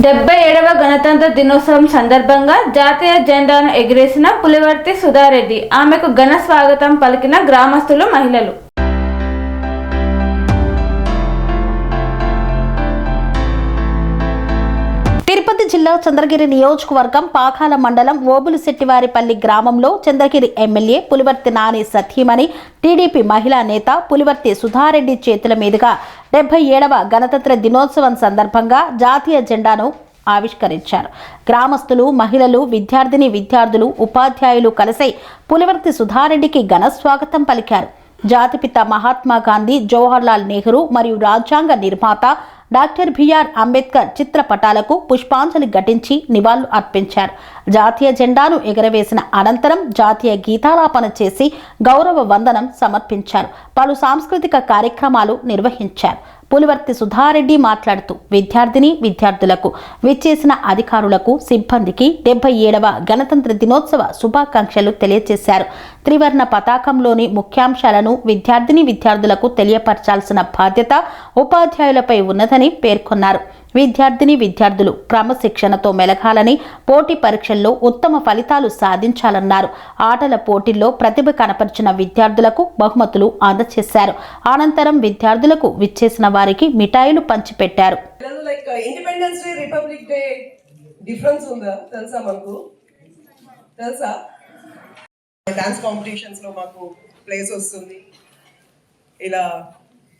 77వ గణతంత్ర దినోత్సవం సందర్భంగా జాతీయ జెండాను ఎగిరేసిన పులివర్తి సుధారెడ్డి. ఆమెకు ఘన స్వాగతం పలికిన గ్రామస్తులు, మహిళలు. తిరుపతి జిల్లా చంద్రగిరి నియోజకవర్గం పాకాల మండలం ఓబులిశెట్టివారిపల్లి గ్రామంలో చంద్రగిరి ఎమ్మెల్యే పులివర్తి నాని సతీమణి టీడీపీ మహిళా నేత పులివర్తి సుధారెడ్డి చేతుల మీదుగా 77వ గణతంత్ర దినోత్సవం సందర్భంగా జాతీయ జెండాను ఆవిష్కరించారు. గ్రామస్తులు, మహిళలు, విద్యార్థులు, ఉపాధ్యాయులు కలిసి పులివర్తి సుధారెడ్డికి ఘన స్వాగతం పలికారు. జాతిపిత మహాత్మా గాంధీ, జవహర్లాల్ నెహ్రూ మరియు రాజ్యాంగ నిర్మాత డాక్టర్ బిఆర్ అంబేద్కర్ చిత్రపటాలకు పుష్పాంజలి ఘటించి నివాళులు అర్పించారు. జాతీయ జెండాను ఎగరవేసిన అనంతరం జాతీయ గీతాలాపన చేసి గౌరవ వందనం సమర్పించారు. పలు సాంస్కృతిక కార్యక్రమాలు నిర్వహించారు. పులివర్తి సుధారెడ్డి మాట్లాడుతూ విద్యార్థులకు, విచ్చేసిన అధికారులకు, సిబ్బందికి 77వ గణతంత్ర దినోత్సవ శుభాకాంక్షలు తెలియజేశారు. త్రివర్ణ పతాకంలోని ముఖ్యాంశాలను విద్యార్థులకు తెలియపరచాల్సిన బాధ్యత ఉపాధ్యాయులపై ఉన్నదని పేర్కొన్నారు. విద్యార్థులు క్రమశిక్షణతో మెలగాలని, పోటీ పరీక్షల్లో ఉత్తమ ఫలితాలు సాధించాలన్నారు. ఆటల పోటీల్లో ప్రతిభ కనపరిచిన విద్యార్థులకు బహుమతులు అందజేశారు. అనంతరం విద్యార్థులకు విచ్చేసిన వారికి మిఠాయిలు పంచిపెట్టారు. Independence day, republic day difference ఉందా తెలుసా? మనకు తెలుసా? డాన్స్ కాంపిటీషన్స్ లో మాకు ప్లేస్ వస్తుంది. ఇలా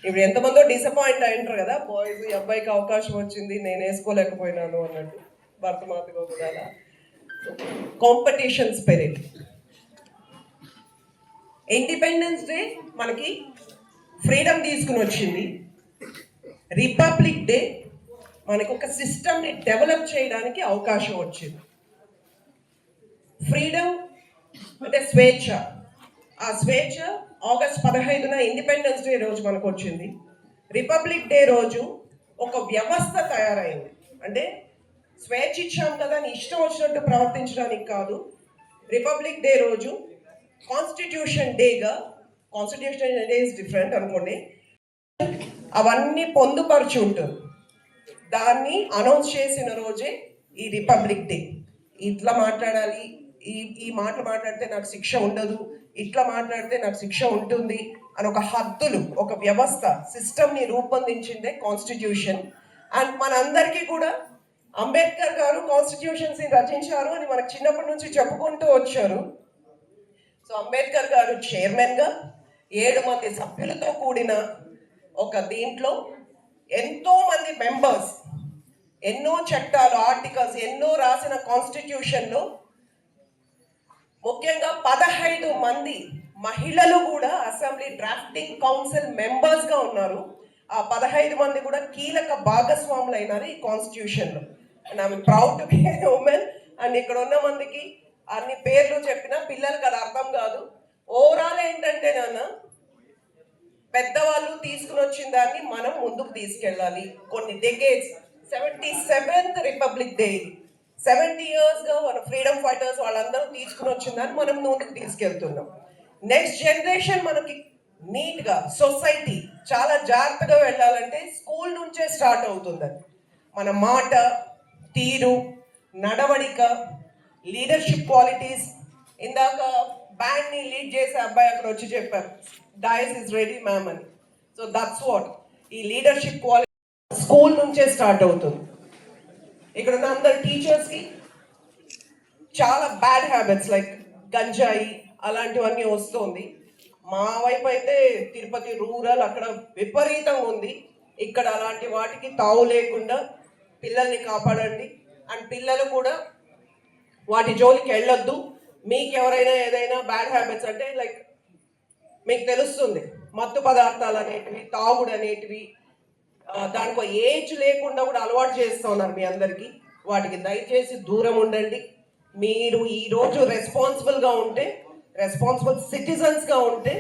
ఇప్పుడు ఎంతమందో డిసప్పాయింట్ అయింటారు కదా, బాయ్స్ ఈ అబ్బాయికి అవకాశం వచ్చింది నేను వేసుకోలేకపోయినాను అన్నట్టు. భరతమాతగా కూడా అలా కాంపిటీషన్ స్పిరిట్. ఇండిపెండెన్స్ డే మనకి ఫ్రీడమ్ తీసుకుని వచ్చింది. రిపబ్లిక్ డే మనకు ఒక సిస్టమ్ని డెవలప్ చేయడానికి అవకాశం వచ్చింది. ఫ్రీడమ్ అంటే స్వేచ్ఛ. ఆ స్వేచ్ఛ ఆగస్ట్ 15న ఇండిపెండెన్స్ డే రోజు మనకు వచ్చింది. రిపబ్లిక్ డే రోజు ఒక వ్యవస్థ తయారైంది. అంటే స్వేచ్ఛ ఇచ్చాం కదా అని ఇష్టం వచ్చినట్టు ప్రవర్తించడానికి కాదు. రిపబ్లిక్ డే రోజు కాన్స్టిట్యూషన్ డేగా, కాన్స్టిట్యూషన్ డే ఇస్ డిఫరెంట్ అనుకోండి, అవన్నీ పొందుపరిచి ఉంటుంది. దాన్ని అనౌన్స్ చేసిన రోజే ఈ రిపబ్లిక్ డే. ఇట్లా మాట్లాడాలి, ఈ మాటలు మాట్లాడితే నాకు శిక్ష ఉండదు, ఇట్లా మాట్లాడితే నాకు శిక్ష ఉంటుంది అని ఒక హద్దులు, ఒక వ్యవస్థ, సిస్టమ్ని రూపొందించిందే కాన్స్టిట్యూషన్. అండ్ మనందరికీ కూడా అంబేద్కర్ గారు కాన్స్టిట్యూషన్స్ని రచించారు అని మనకు చిన్నప్పటి నుంచి చెప్పుకుంటూ వచ్చారు. సో అంబేద్కర్ గారు చైర్మన్గా 7 మంది సభ్యులతో కూడిన ఒక దీంట్లో ఎంతో మంది మెంబర్స్, ఎన్నో చట్టాలు, ఆర్టికల్స్ ఎన్నో రాసిన కాన్స్టిట్యూషన్లో ముఖ్యంగా 15 మంది మహిళలు కూడా అసెంబ్లీ డ్రాఫ్టింగ్ కౌన్సిల్ మెంబర్స్గా ఉన్నారు. ఆ 15 మంది కూడా కీలక భాగస్వాములు అయినారు ఈ కాన్స్టిట్యూషన్లో. And I'm proud to be a woman. And ఇక్కడ ఉన్న మందికి అన్ని పేర్లు చెప్పిన పిల్లలకి అది అర్థం కాదు. ఓవరాల్ ఏంటంటే నాన్న, పెద్దవాళ్ళు తీసుకుని వచ్చిన దాన్ని మనం ముందుకు తీసుకెళ్ళాలి. కొన్ని డెకేడ్స్, 77th రిపబ్లిక్ డే, 70 yearsగా మన ఫ్రీడమ్ ఫైటర్స్ వాళ్ళందరూ తీసుకుని వచ్చిందని మనం ముందుకు తీసుకెళ్తున్నాం. నెక్స్ట్ జనరేషన్ మనకి నీట్గా సొసైటీ చాలా జాగ్రత్తగా వెళ్ళాలంటే స్కూల్ నుంచే స్టార్ట్ అవుతుందని. మన మాట తీరు, నడవడిక, లీడర్షిప్ క్వాలిటీస్. ఇందాక బ్యాండ్ని లీడ్ చేసే అబ్బాయి అక్కడ వచ్చి చెప్పారు, డైస్ ఇస్ రెడీ మ్యామ్ అని. సో దట్స్ వాట్ ఈ లీడర్షిప్ క్వాలిటీ స్కూల్ నుంచే స్టార్ట్ అవుతుంది. ఇక్కడ ఉన్న అందరు టీచర్స్కి చాలా బ్యాడ్ హ్యాబిట్స్ లైక్ గంజాయి అలాంటివన్నీ వస్తుంది. మా వైపు అయితే తిరుపతి రూరల్ అక్కడ విపరీతంగా ఉంది. ఇక్కడ అలాంటి వాటికి తావు లేకుండా పిల్లల్ని కాపాడండి. అండ్ పిల్లలు కూడా వాటి జోలికి వెళ్ళొద్దు. మీకు ఎవరైనా ఏదైనా బ్యాడ్ హ్యాబిట్స్ అంటే లైక్ మీకు తెలుస్తుంది, మత్తు పదార్థాలు అనేటివి, తాగుడు అనేటివి, దానికి ఏజ్ లేకుండా కూడా అలవాటు చేస్తున్నారు మీ అందరికీ. వాటికి దయచేసి దూరం ఉండండి. మీరు ఈరోజు రెస్పాన్సిబుల్గా ఉంటే, రెస్పాన్సిబుల్ సిటిజన్స్గా ఉంటే,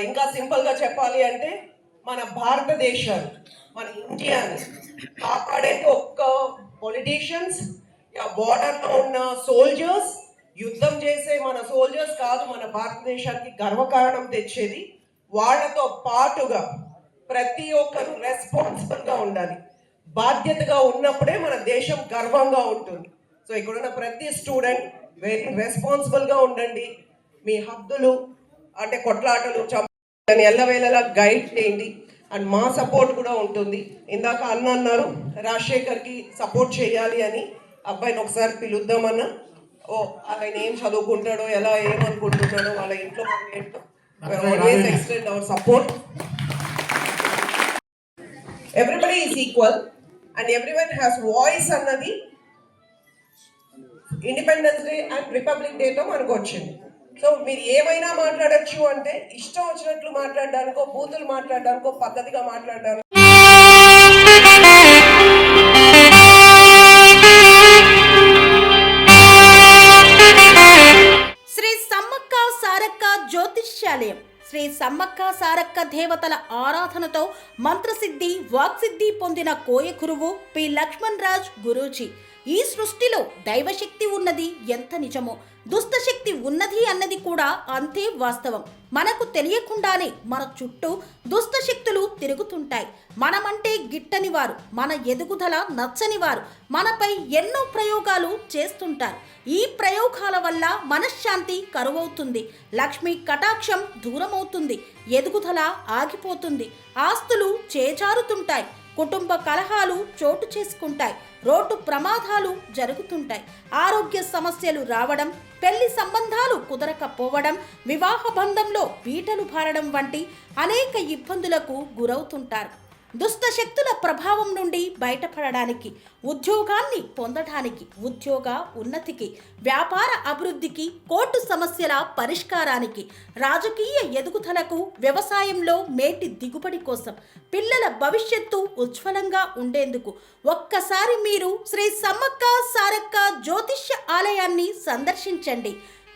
ఇంకా సింపుల్గా చెప్పాలి అంటే మన భారతదేశాన్ని, మన ఇండియాని కాపాడే ఒక్క పొలిటీషియన్స్, బోర్డర్లో ఉన్న సోల్జర్స్, యుద్ధం చేసే మన సోల్జర్స్ కాదు మన భారతదేశానికి గర్వకారణం తెచ్చేది. వాళ్ళతో పాటుగా ప్రతి ఒక్కరు రెస్పాన్సిబుల్గా ఉండాలి. బాధ్యతగా ఉన్నప్పుడే మన దేశం గర్వంగా ఉంటుంది. సో ఇక్కడున్న ప్రతి స్టూడెంట్ వెరీ రెస్పాన్సిబుల్గా ఉండండి. మీ హద్దులు అంటే కొట్లాటలు చంపని ఎల్లవేళలా గైడ్ చేయండి. అండ్ మా సపోర్ట్ కూడా ఉంటుంది. ఇందాక అన్నారు రాజశేఖర్కి సపోర్ట్ చేయాలి అని, అబ్బాయిని ఒకసారి పిలుద్దామన్నా. ఆయన ఏం చదువుకుంటాడో ఎలా ఏమనుకుంటున్నాడో వాళ్ళ ఇంట్లో ఏంటో always extend our support. Everybody is equal and everyone has voice అన్నది ఇండిపెండెన్స్ డే అండ్ రిపబ్లిక్ డేతో మనకు వచ్చింది. సో మీరు ఏమైనా మాట్లాడచ్చు అంటే ఇష్టం వచ్చినట్లు మాట్లాడడానికో బూతులు మాట్లాడడానికో పద్ధతిగా మాట్లాడడానికి శ్రీ సమ్మక్క సారక్క జ్యోతిష్యాలయం శ్రీ సమ్మక్క సారక్క దేవతల ఆరాధనతో మంత్రసిద్ధి వాక్సిద్ధి పొందిన కోయకురువు పి లక్ష్మణ్ రాజ్ గురూజీ. ఈ సృష్టిలో దైవశక్తి ఉన్నది ఎంత నిజమో దుష్టశక్తి ఉన్నది అన్నది కూడా అంతే వాస్తవం. మనకు తెలియకుండానే మన చుట్టూ దుష్టశక్తులు తిరుగుతుంటాయి. మనమంటే గిట్టని వారు, మన ఎదుగుదల నచ్చని వారు మనపై ఎన్నో ప్రయోగాలు చేస్తుంటారు. ఈ ప్రయోగాల వల్ల మనశ్శాంతి కరువవుతుంది, లక్ష్మీ కటాక్షం దూరమవుతుంది, ఎదుగుదల ఆగిపోతుంది, ఆస్తులు చేజారుతుంటాయి, కుటుంబ కలహాలు చోటు చేసుకుంటాయి, రోడ్డు ప్రమాదాలు జరుగుతుంటాయి, ఆరోగ్య సమస్యలు రావడం, పెళ్లి సంబంధాలు కుదరకపోవడం, వివాహ బంధంలో పీటలు భారడం వంటి అనేక ఇబ్బందులకు గురవుతుంటారు. దుష్ట శక్తుల ప్రభావం నుండి బయటపడడానికి, ఉద్యోగాన్ని పొందడానికి, ఉద్యోగ ఉన్నతికి, వ్యాపార అభివృద్ధికి, కోర్టు సమస్యల పరిష్కారానికి, రాజకీయ ఎదుగుదలకు, వ్యవసాయంలో మేటి దిగుబడి కోసం, పిల్లల భవిష్యత్తు ఉజ్వలంగా ఉండేందుకు ఒక్కసారి మీరు శ్రీ సమ్మక్క సారక్క జ్యోతిష్య ఆలయాన్ని సందర్శించండి.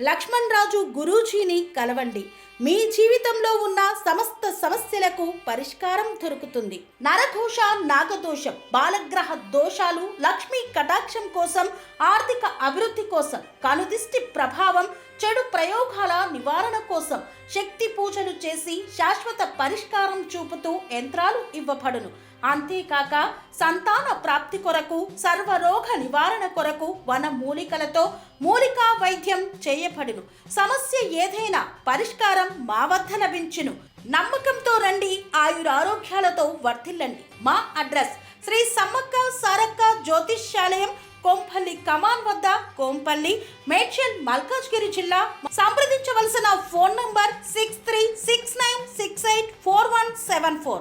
లక్ష్మణ్ రాజు గురూజీని కలవండి. మీ జీవితంలో ఉన్న సమస్త సమస్యలకు పరిష్కారం దొరుకుతుంది. నరఘోష, నాగదోషం, బాలగ్రహ దోషాలు, లక్ష్మీ కటాక్షం కోసం, ఆర్థిక అభివృద్ధి కోసం, కనుదిష్టి ప్రభావం, చెడు ప్రయోగాల నివారణ కోసం శక్తి పూజలు చేసి శాశ్వత పరిష్కారం చూపుతూ యంత్రాలు ఇవ్వబడును. అంతేకాక సంతాన ప్రాప్తి కొరకు, సర్వరోగ నివారణ కొరకు వన మూలికలతో మూలికా వైద్యం చేయబడును. సమస్య ఏదైనా పరిష్కారం మా వద్ద లభించును. నమ్మకంతో రండి, ఆయురారోగ్యాలతో వర్ధిల్లండి. మా అడ్రస్ శ్రీ సమ్మక్క సారక్క జ్యోతిష్యాలయం, కోంపల్లి కమాన్ వద్ద, కోంపల్లి, మేడ్చల్, మల్కాజ్గిరి జిల్లా. సంప్రదించవలసిన ఫోన్ నంబర్ 6369684174.